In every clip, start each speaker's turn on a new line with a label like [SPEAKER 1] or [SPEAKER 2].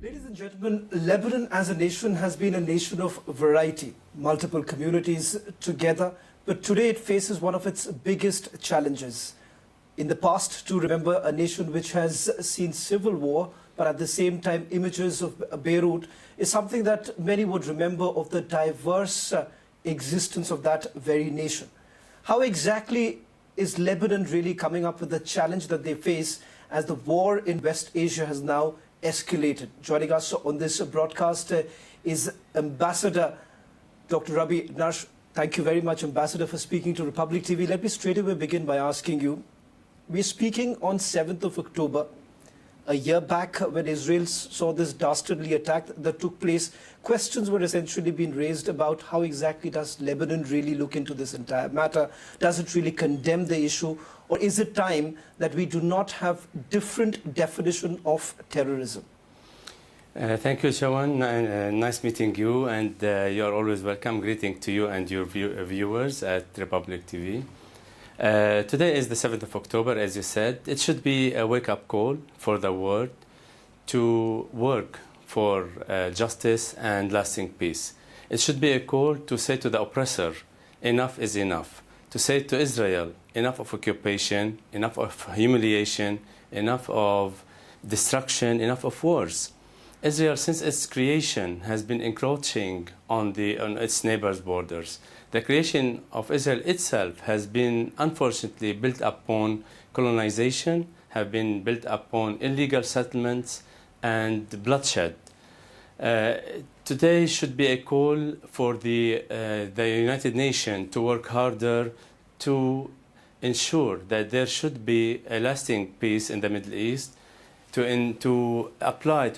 [SPEAKER 1] Ladies and gentlemen, Lebanon as a nation has been a nation of variety, multiple communities together, but today it faces one of its biggest challenges. In the past, to remember a nation which has seen civil war, but at the same time images of Beirut is something that many would remember of the diverse existence of that very nation. How exactly is Lebanon really coming up with the challenge that they face as the war in West Asia has now escalated? Joining us on this broadcast is Ambassador Dr. Rabie Narsh. Thank you very much, Ambassador, for speaking to Republic TV. Let me straight away begin by asking you, we're speaking on 7th of October, a year back when Israel saw this dastardly attack that took place. Questions were essentially being raised about how exactly does Lebanon really look into this entire matter? Does it really condemn the issue? Or is it time that we do not have different definition of terrorism?
[SPEAKER 2] Thank you, Shawan. Nice meeting you, and you're always welcome. Greeting to you and your viewers at Republic TV. Today is the 7th of October, as you said. It should be a wake-up call for the world to work for justice and lasting peace. It should be a call to say to the oppressor, enough is enough. To say to Israel, enough of occupation, enough of humiliation, enough of destruction, enough of wars. Israel, since its creation, has been encroaching on its neighbors' borders. The creation of Israel itself has been, unfortunately, built upon colonization, have been built upon illegal settlements and bloodshed. Today should be a call for the United Nations to work harder to ensure that there should be a lasting peace in the Middle East, to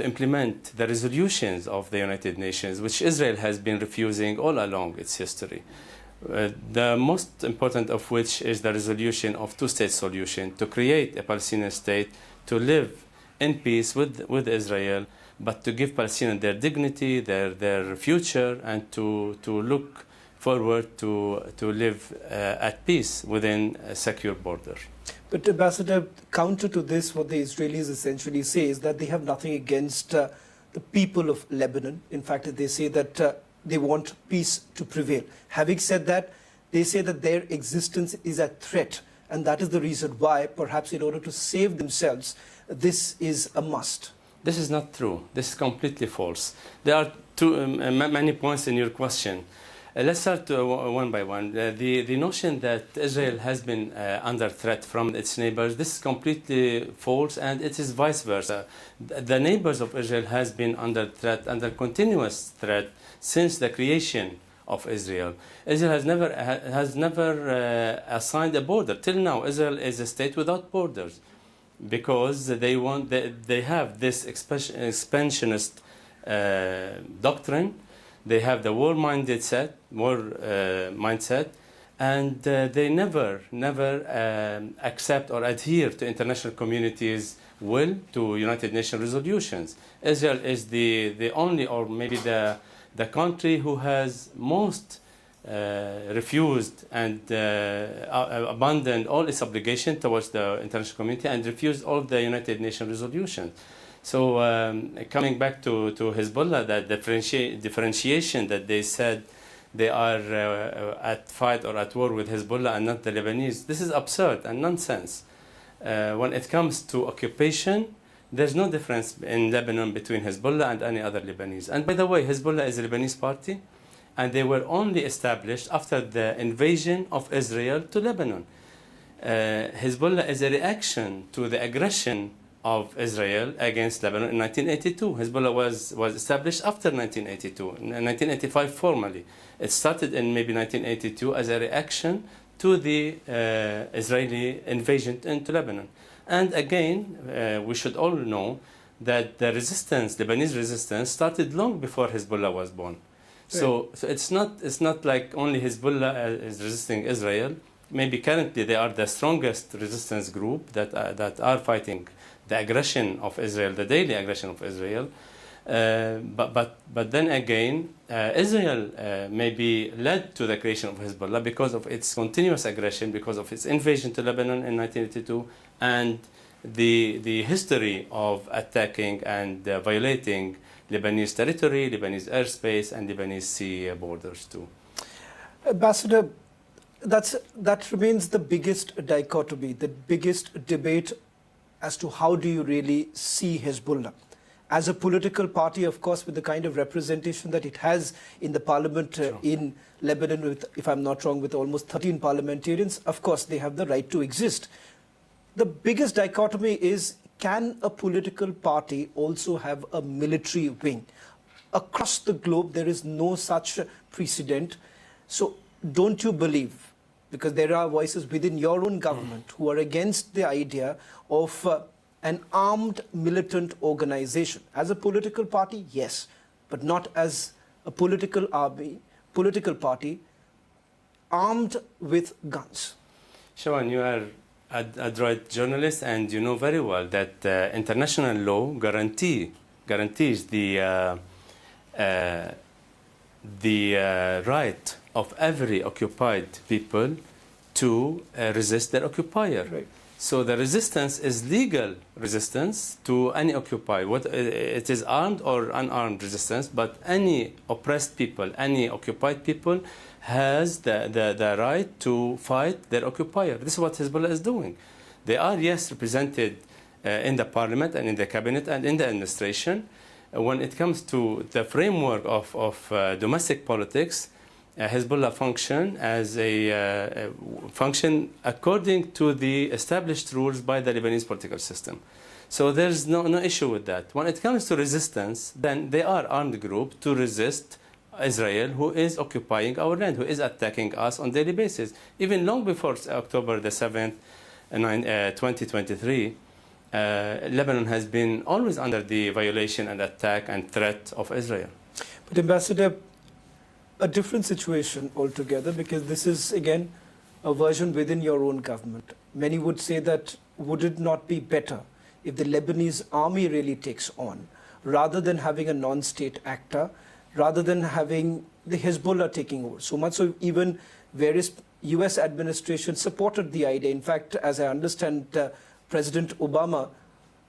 [SPEAKER 2] implement the resolutions of the United Nations, which Israel has been refusing all along its history. The most important of which is the resolution of two-state solution, to create a Palestinian state, to live in peace with Israel, but to give Palestinians their dignity, their future, and to look forward to live at peace within a secure border.
[SPEAKER 1] But Ambassador, counter to this, what the Israelis essentially say is that they have nothing against the people of Lebanon. In fact, they say that they want peace to prevail. Having said that, they say that their existence is a threat, and that is the reason why, perhaps in order to save themselves, this is a must.
[SPEAKER 2] This is not true. This is completely false. There are many points in your question. Let's start one by one. The notion that Israel has been under threat from its neighbors, this is completely false, and it is vice versa. The neighbors of Israel has been under threat, under continuous threat, since the creation of Israel. Israel has never assigned a border. Till now, Israel is a state without borders, because they have this expansionist doctrine. They have the war mindset, and they never accept or adhere to international community's will, to United Nations resolutions. Israel is the only, or maybe the country who has most refused and abandoned all its obligation towards the international community and refused all of the United Nations resolutions. So coming back to Hezbollah, that differentiation that they said they are at fight or at war with Hezbollah and not the Lebanese, this is absurd and nonsense. When it comes to occupation, there's no difference in Lebanon between Hezbollah and any other Lebanese. And by the way, Hezbollah is a Lebanese party, and they were only established after the invasion of Israel to Lebanon. Hezbollah is a reaction to the aggression of Israel against Lebanon in 1982. Hezbollah was established after 1982, in 1985 formally. It started in maybe 1982 as a reaction to the Israeli invasion into Lebanon. And again, we should all know that the resistance, Lebanese resistance, started long before Hezbollah was born. So it's not like only Hezbollah is resisting Israel. Maybe currently they are the strongest resistance group that are fighting the aggression of Israel, the daily aggression of Israel. But then again, Israel maybe led to the creation of Hezbollah because of its continuous aggression, because of its invasion to Lebanon in 1982, and the history of attacking and violating Lebanese territory, Lebanese airspace, and Lebanese sea borders too.
[SPEAKER 1] Ambassador, that remains the biggest dichotomy, the biggest debate as to how do you really see Hezbollah. As a political party, of course, with the kind of representation that it has in the parliament in Lebanon, with, if I'm not wrong, with almost 13 parliamentarians, of course, they have the right to exist. The biggest dichotomy is, can a political party also have a military wing? Across the globe, there is no such precedent. So don't you believe, because there are voices within your own government who are against the idea of an armed militant organization? As a political party, yes, but not as a political party armed with guns.
[SPEAKER 2] Shawan, you are a adroit journalist, and you know very well that international law guarantees the right of every occupied people to resist their occupier.
[SPEAKER 1] Right.
[SPEAKER 2] So the resistance is legal resistance to any occupier. It is armed or unarmed resistance, but any oppressed people, any occupied people has the right to fight their occupier. This is what Hezbollah is doing. They are, yes, represented in the parliament and in the cabinet and in the administration. When it comes to the framework of domestic politics, Hezbollah function as a function according to the established rules by the Lebanese political system. So there's no issue with that. When it comes to resistance, then they are armed group to resist Israel, who is occupying our land, who is attacking us on a daily basis. Even long before October the 7th, 2023, Lebanon has been always under the violation and attack and threat of Israel.
[SPEAKER 1] But Ambassador, a different situation altogether, because this is again a version within your own government. Many would say that would it not be better if the Lebanese army really takes on, rather than having a non-state actor, rather than having the Hezbollah taking over? So much so even various US administration supported the idea. In fact, as I understand, President Obama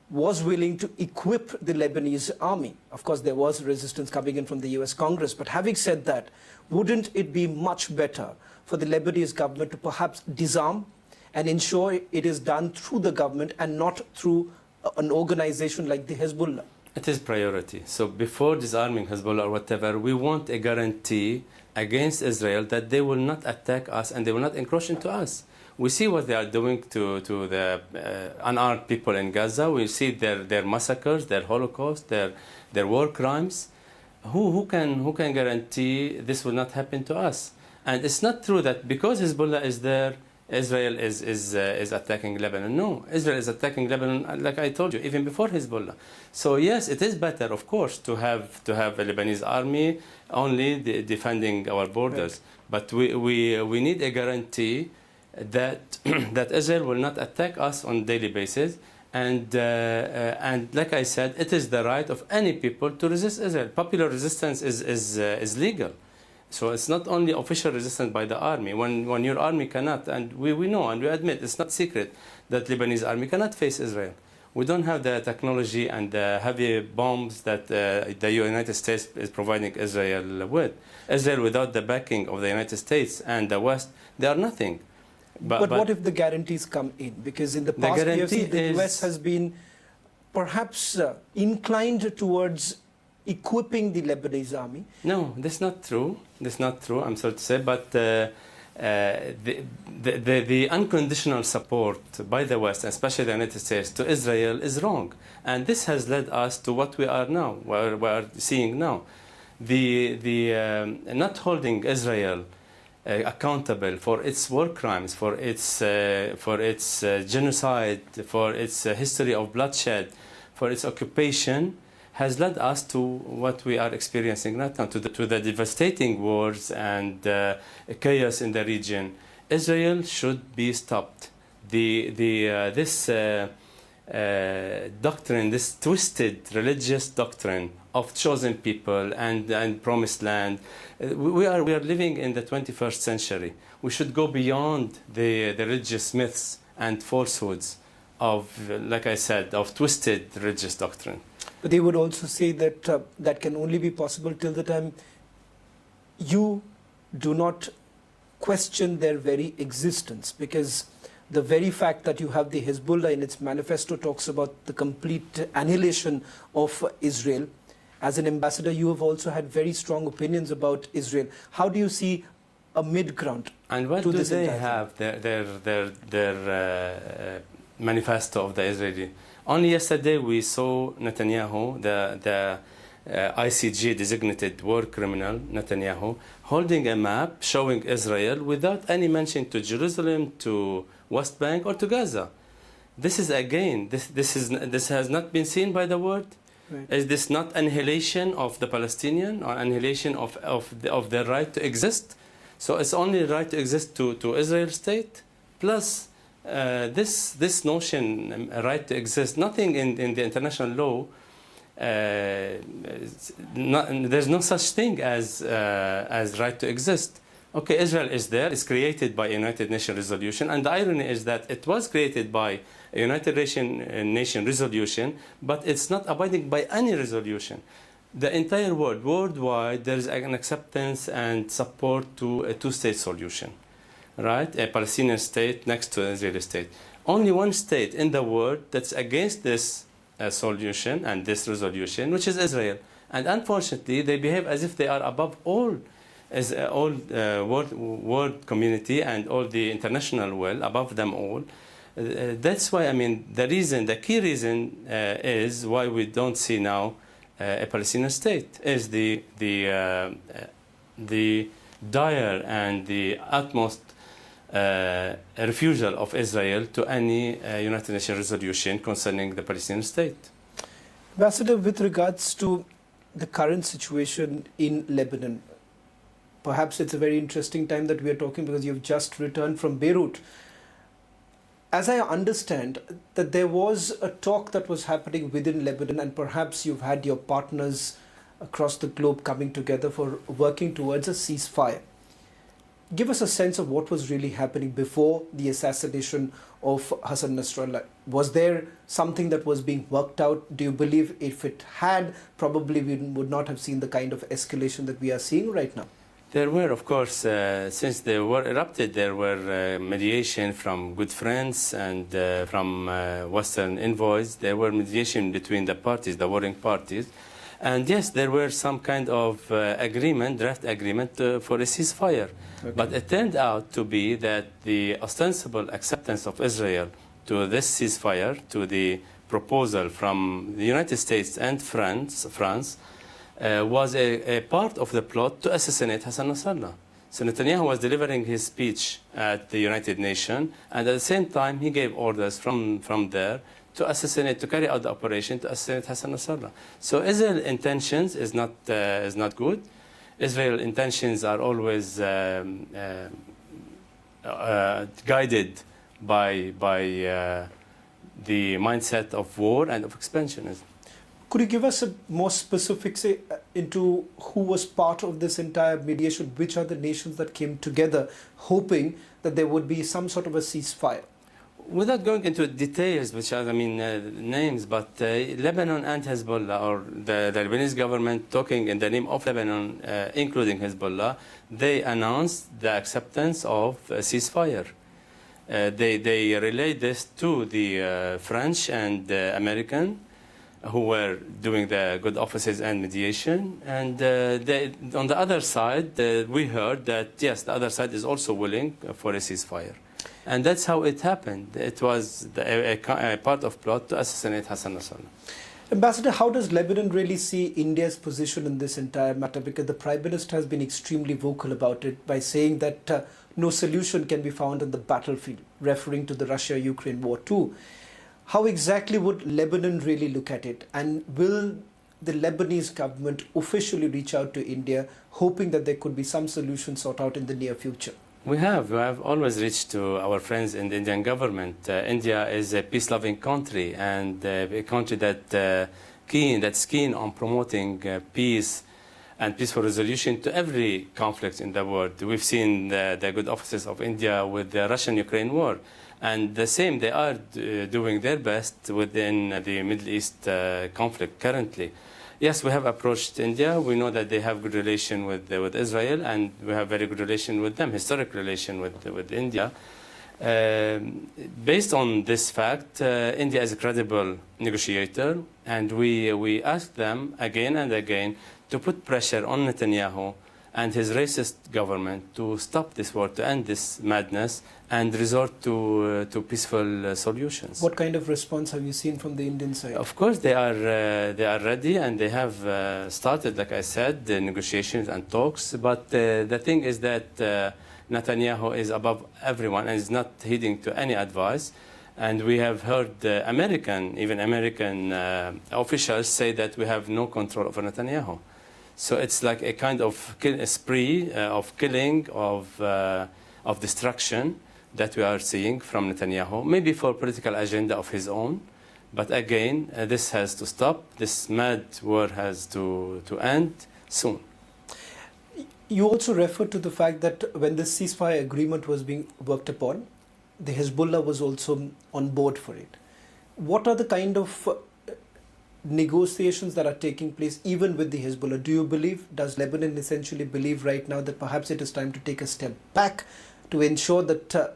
[SPEAKER 1] was willing to equip the Lebanese army. Of course, there was resistance coming in from the US Congress. But having said that, wouldn't it be much better for the Lebanese government to perhaps disarm and ensure it is done through the government and not through an organization like the Hezbollah?
[SPEAKER 2] It is priority. So before disarming Hezbollah or whatever, we want a guarantee against Israel that they will not attack us and they will not encroach into us. We see what they are doing to the unarmed people in Gaza. We see their massacres, their Holocaust, their war crimes. Who can guarantee this will not happen to us? And it's not true that because Hezbollah is there, Israel is attacking Lebanon. No, Israel is attacking Lebanon, like I told you, even before Hezbollah. So yes, it is better, of course, to have a Lebanese army only defending our borders. Right. But we need a guarantee that that Israel will not attack us on a daily basis, and like I said, it is the right of any people to resist Israel. Popular resistance is legal, so it's not only official resistance by the army. When your army cannot, and we know and we admit, it's not secret that Lebanese army cannot face Israel. We don't have the technology and the heavy bombs that the United States is providing Israel with. Israel, without the backing of the United States and the West, they are nothing.
[SPEAKER 1] But what if the guarantees come in? Because in the past, we have seen the US has been perhaps inclined towards equipping the Lebanese army.
[SPEAKER 2] No, that's not true. That's not true, I'm sorry to say. But the unconditional support by the West, especially the United States, to Israel is wrong. And this has led us to what we are now, what we are seeing now. Not holding Israel accountable for its war crimes, for its genocide, for its history of bloodshed, for its occupation, has led us to what we are experiencing right now, to the devastating wars and chaos in the region. Israel should be stopped. This doctrine, this twisted religious doctrine of chosen people and promised land. We are living in the 21st century. We should go beyond the religious myths and falsehoods like I said, of twisted religious doctrine.
[SPEAKER 1] But they would also say that that can only be possible till the time you do not question their very existence, because the very fact that you have the Hezbollah in its manifesto talks about the complete annihilation of Israel. As an ambassador, you have also had very strong opinions about Israel. How do you see a mid-ground?
[SPEAKER 2] And what do they have, their manifesto of the Israeli? Only yesterday we saw Netanyahu, the ICG designated war criminal Netanyahu, holding a map showing Israel without any mention to Jerusalem, to West Bank, or to Gaza. This is again, this has not been seen by the world.
[SPEAKER 1] Right.
[SPEAKER 2] Is this not annihilation of the Palestinian, or annihilation of their right to exist? So it's only right to exist to Israel state, plus this notion, right to exist, nothing in the international law, there's no such thing as right to exist. Okay, Israel is there, it's created by a United Nations resolution, and the irony is that it was created by a United Nations resolution, but it's not abiding by any resolution. The entire world, worldwide, there is an acceptance and support to a two-state solution, right? A Palestinian state next to an Israeli state. Only one state in the world that's against this solution and this resolution, which is Israel. And unfortunately, they behave as if they are above all, as all world community and all the international will, above them all. That's why, I mean, the key reason is why we don't see now a Palestinian state, is the dire and the utmost refusal of Israel to any United Nations resolution concerning the Palestinian state.
[SPEAKER 1] Ambassador, with regards to the current situation in Lebanon, perhaps it's a very interesting time that we are talking because you've just returned from Beirut. As I understand, that there was a talk that was happening within Lebanon, and perhaps you've had your partners across the globe coming together for working towards a ceasefire. Give us a sense of what was really happening before the assassination of Hassan Nasrallah. Was there something that was being worked out? Do you believe if it had, probably we would not have seen the kind of escalation that we are seeing right now?
[SPEAKER 2] There were, of course, since the war erupted, there were mediation from good friends and from Western envoys. There were mediation between the parties, the warring parties. And yes, there were some kind of agreement, draft agreement for a ceasefire. Okay. But it turned out to be that the ostensible acceptance of Israel to this ceasefire, to the proposal from the United States and France, was a part of the plot to assassinate Hassan Nasrallah. So Netanyahu was delivering his speech at the United Nations, and at the same time he gave orders from there to carry out the operation to assassinate Hassan Nasrallah. So Israel's intentions is not good. Israel's intentions are always guided by the mindset of war and of expansionism.
[SPEAKER 1] Could you give us a more specific say into who was part of this entire mediation? Which are the nations that came together hoping that there would be some sort of a ceasefire?
[SPEAKER 2] Without going into details, which are, names, but Lebanon and Hezbollah, or the Lebanese government talking in the name of Lebanon, including Hezbollah, they announced the acceptance of a ceasefire. They relayed this to the French and American, who were doing the good offices and mediation. And on the other side, we heard that, yes, the other side is also willing for a ceasefire. And that's how it happened. It was a part of plot to assassinate Hassan Nasrallah.
[SPEAKER 1] Ambassador, how does Lebanon really see India's position in this entire matter? Because the Prime Minister has been extremely vocal about it by saying that no solution can be found on the battlefield, referring to the Russia-Ukraine war too. How exactly would Lebanon really look at it? And will the Lebanese government officially reach out to India, hoping that there could be some solution sought out in the near future?
[SPEAKER 2] We have always reached to our friends in the Indian government. India is a peace-loving country, and a country that's keen on promoting peace and peaceful resolution to every conflict in the world. We've seen the good offices of India with the Russian-Ukraine war. And the same, they are doing their best within the Middle East conflict currently. Yes, we have approached India. We know that they have good relation with Israel, and we have very good relation with them, historic relation with India. Based on this fact, India is a credible negotiator, and we ask them again and again to put pressure on Netanyahu and his racist government to stop this war, to end this madness, and resort to peaceful solutions.
[SPEAKER 1] What kind of response have you seen from the Indian side?
[SPEAKER 2] Of course, they are ready, and they have started, like I said, the negotiations and talks. But the thing is that Netanyahu is above everyone and is not heeding to any advice. And we have heard even American officials say that we have no control over Netanyahu. So it's like a kind of spree of killing, of destruction that we are seeing from Netanyahu, maybe for political agenda of his own. But again, this has to stop. This mad war has to end soon.
[SPEAKER 1] You also referred to the fact that when the ceasefire agreement was being worked upon, the Hezbollah was also on board for it. What are the kind of negotiations that are taking place even with the Hezbollah? Do you believe, does Lebanon essentially believe right now that perhaps it is time to take a step back to ensure that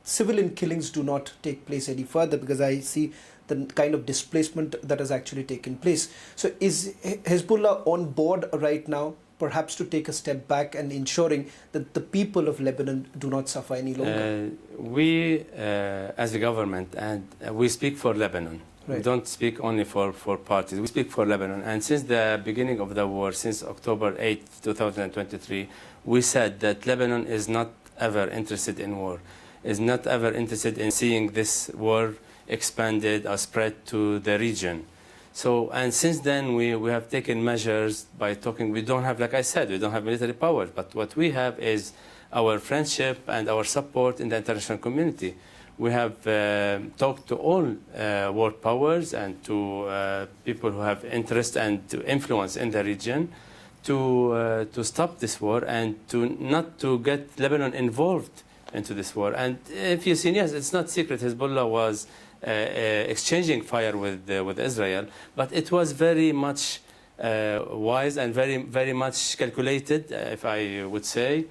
[SPEAKER 1] civilian killings do not take place any further? Because I see the kind of displacement that has actually taken place. So is Hezbollah on board right now perhaps to take a step back and ensuring that the people of Lebanon do not suffer any longer?
[SPEAKER 2] We, as a government, and we speak for Lebanon. Right. We don't speak only for parties. We speak for Lebanon. And since the beginning of the war, since October 8, 2023, we said that Lebanon is not ever interested in war, is not ever interested in seeing this war expanded or spread to the region. So, and since then, we have taken measures by talking. We don't have, like I said, we don't have military powers, but what we have is our friendship and our support in the international community. We have talked to all world powers and to people who have interest and to influence in the region to stop this war and not to get Lebanon involved into this war. And if you've seen, yes, it's not secret. Hezbollah was exchanging fire with Israel, but it was very much wise and very much calculated, if I would say,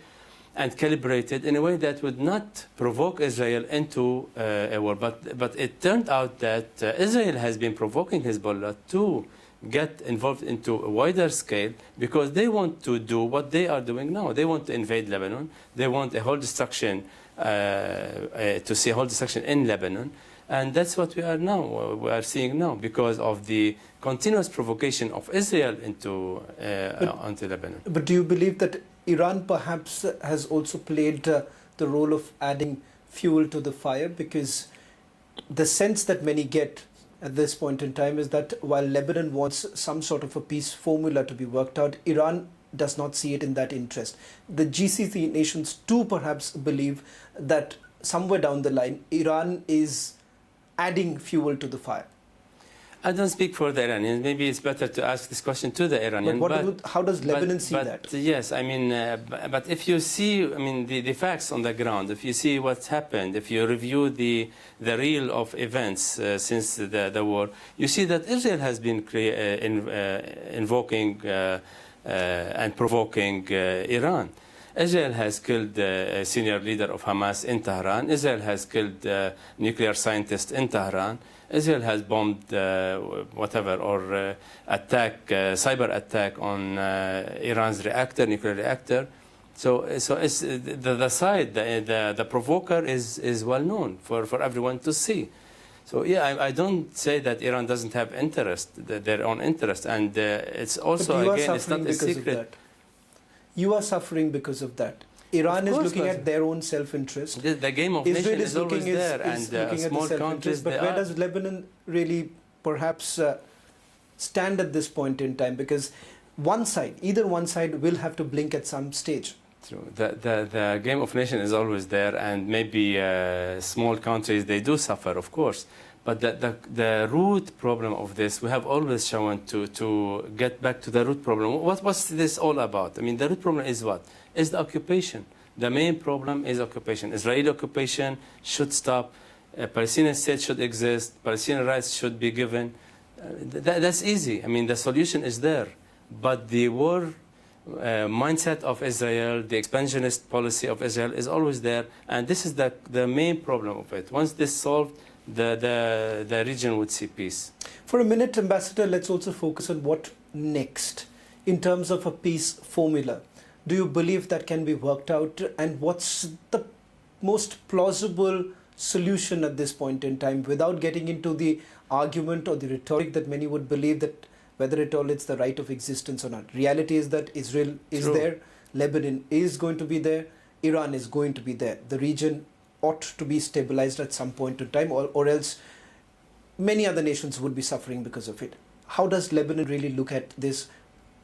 [SPEAKER 2] and calibrated in a way that would not provoke Israel into a war. But it turned out that Israel has been provoking Hezbollah to get involved into a wider scale because they want to do what they are doing now. They want to invade Lebanon. They want a whole destruction, to see a whole destruction in Lebanon. And that's what we are seeing now because of the continuous provocation of Israel onto Lebanon.
[SPEAKER 1] But do you believe that Iran perhaps has also played the role of adding fuel to the fire? Because the sense that many get at this point in time is that while Lebanon wants some sort of a peace formula to be worked out, Iran does not see it in that interest. The GCC nations too perhaps believe that somewhere down the line, Iran is adding fuel to the fire.
[SPEAKER 2] I don't speak for the Iranians. Maybe it's better to ask this question to the Iranians.
[SPEAKER 1] But how does Lebanon see that?
[SPEAKER 2] Yes, I mean, but if you see, I mean, the facts on the ground, if you see what's happened, if you review the reel of events since the war, you see that Israel has been invoking and provoking Iran. Israel has killed a senior leader of Hamas in Tehran. Israel has killed nuclear scientists in Tehran. Israel has bombed cyber attack on Iran's nuclear reactor. So it's the provoker is well known for everyone to see. So yeah, I don't say that Iran doesn't have their own interest, and it's also again it's not a secret.
[SPEAKER 1] You are suffering because of that. Iran is looking at their own self-interest.
[SPEAKER 2] The game of nation is always there, and small countries.
[SPEAKER 1] But where does Lebanon really perhaps stand at this point in time? Because either one side will have to blink at some stage.
[SPEAKER 2] True. The game of nation is always there, and maybe small countries, they do suffer, of course. But the root problem of this, we have always shown to get back to the root problem. What's this all about? I mean, the root problem is what? Is the occupation. The main problem is occupation. Israeli occupation should stop. A Palestinian state should exist. Palestinian rights should be given. That's easy. I mean, the solution is there. But the war mindset of Israel, the expansionist policy of Israel is always there. And this is the main problem of it. Once this solved, the region would see peace.
[SPEAKER 1] For a minute, Ambassador, let's also focus on what next in terms of a peace formula. Do you believe that can be worked out? And what's the most plausible solution at this point in time, without getting into the argument or the rhetoric that many would believe that whether at all it's the right of existence or not? Reality is that Israel is there, Lebanon is going to be there, Iran is going to be there. The region ought to be stabilized at some point in time, or else many other nations would be suffering because of it. How does Lebanon really look at this?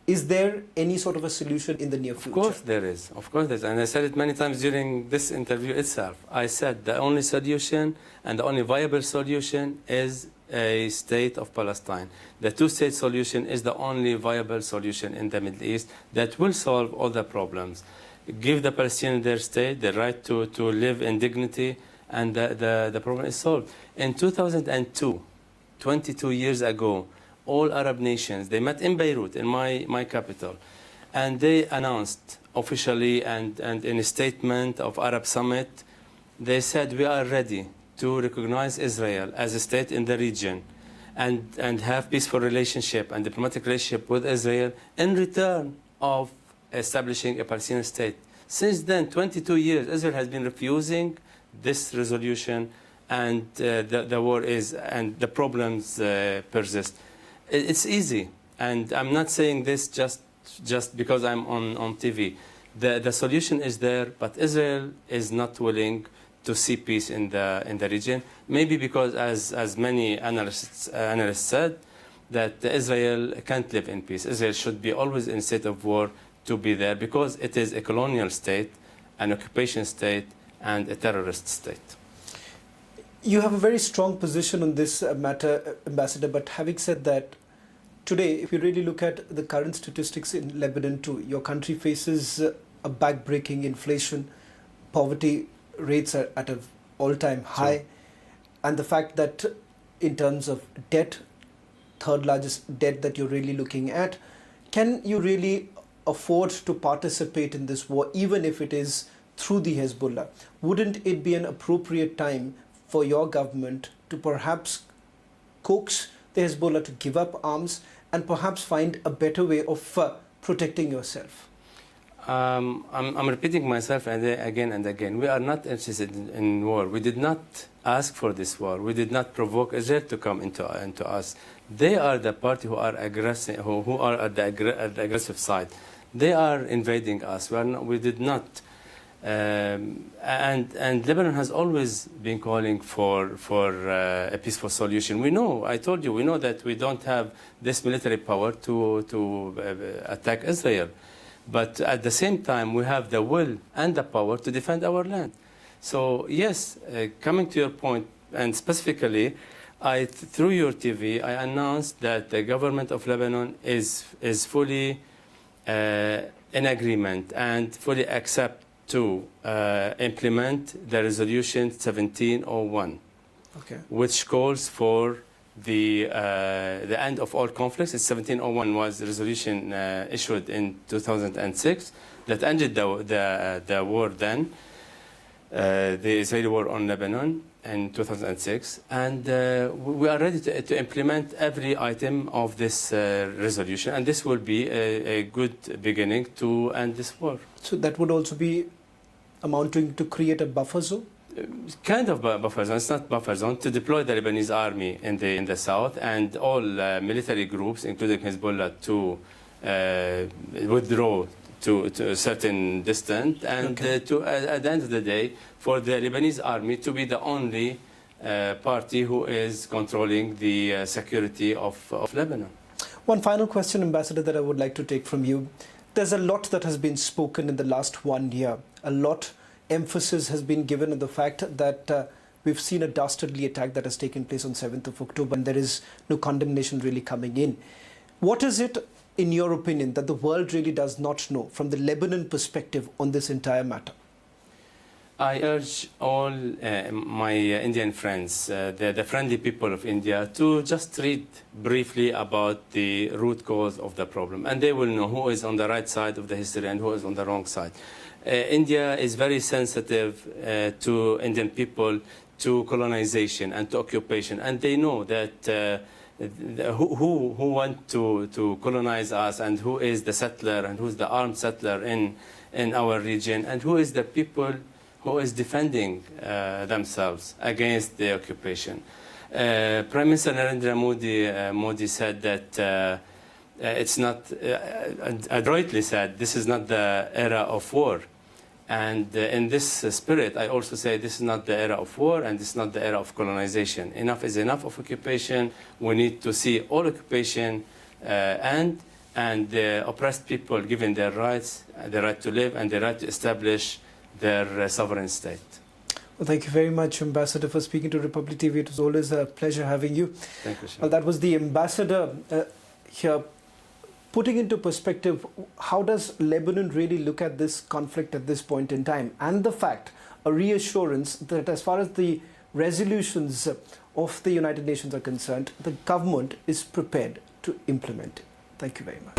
[SPEAKER 1] Is there any sort of a solution in the near future?
[SPEAKER 2] Of course there is. Of course there is. And I said it many times during this interview itself. I said the only solution and the only viable solution is a state of Palestine. The two-state solution is the only viable solution in the Middle East that will solve all the problems. Give the Palestinians their state, the right to live in dignity, and the problem is solved. In 2002, 22 years ago, all Arab nations, they met in Beirut, in my capital, and they announced officially and in a statement of Arab Summit, they said we are ready to recognize Israel as a state in the region and have peaceful relationship and diplomatic relationship with Israel in return of establishing a Palestinian state. Since then, 22 years, Israel has been refusing this resolution, and the war is, and the problems persist. It's easy, and I'm not saying this just because I'm on TV. The solution is there, but Israel is not willing to see peace in the region. Maybe because, as many analysts said, that Israel can't live in peace. Israel should be always in a state of war to be there, because it is a colonial state, an occupation state, and a terrorist state.
[SPEAKER 1] You have a very strong position on this matter, Ambassador, but having said that, today, if you really look at the current statistics in Lebanon too, your country faces a back-breaking inflation, poverty rates are at an all-time high, and the fact that in terms of debt, third largest debt that you're really looking at, can you really afford to participate in this war, even if it is through the Hezbollah? Wouldn't it be an appropriate time for your government to perhaps coax the Hezbollah to give up arms and perhaps find a better way of protecting yourself?
[SPEAKER 2] I'm repeating myself again and again. We are not interested in war. We did not ask for this war. We did not provoke Israel to come into us. They are the party who are aggressive, who are at the aggressive side. They are invading us. We did not. And Lebanon has always been calling for a peaceful solution. We know, I told you, we know that we don't have this military power to attack Israel. But at the same time, we have the will and the power to defend our land. So yes, coming to your point, and specifically, through your TV, I announced that the government of Lebanon is fully in agreement and fully accept to implement the resolution 1701, which calls for the end of all conflicts. 1701 was the resolution issued in 2006 that ended the war then, the Israeli war on Lebanon in 2006, and we are ready to implement every item of this resolution, and this will be a good beginning to end this war.
[SPEAKER 1] So that would also be amounting to create a buffer zone?
[SPEAKER 2] Kind of buffer zone. It's not buffer zone. To deploy the Lebanese army in the south, and all military groups, including Hezbollah, to withdraw to a certain distance, and to at the end of the day, for the Lebanese army to be the only party who is controlling the security of Lebanon.
[SPEAKER 1] One final question, Ambassador, that I would like to take from you. There's a lot that has been spoken in the last 1 year. A lot emphasis has been given on the fact that we've seen a dastardly attack that has taken place on 7th of October, and there is no condemnation really coming in. What is it, in your opinion, that the world really does not know from the Lebanon perspective on this entire matter?
[SPEAKER 2] I urge all my Indian friends, the friendly people of India, to just read briefly about the root cause of the problem, and they will know who is on the right side of the history and who is on the wrong side. India is very sensitive to Indian people, to colonization and to occupation, and they know that who want to colonize us, and who is the settler, and who is the armed settler in our region, and who is the people who is defending themselves against the occupation. Prime Minister Narendra Modi said that it's not, adroitly said, this is not the era of war. And in this spirit, I also say this is not the era of war, and this is not the era of colonization. Enough is enough of occupation. We need to see all occupation and the oppressed people given their rights, the right to live and the right to establish their sovereign state.
[SPEAKER 1] Well, thank you very much, Ambassador, for speaking to Republic TV. It was always a pleasure having you.
[SPEAKER 2] Thank you, Shah.
[SPEAKER 1] Well, that was the Ambassador here. Putting into perspective, how does Lebanon really look at this conflict at this point in time? And the fact, a reassurance that as far as the resolutions of the United Nations are concerned, the government is prepared to implement it. Thank you very much.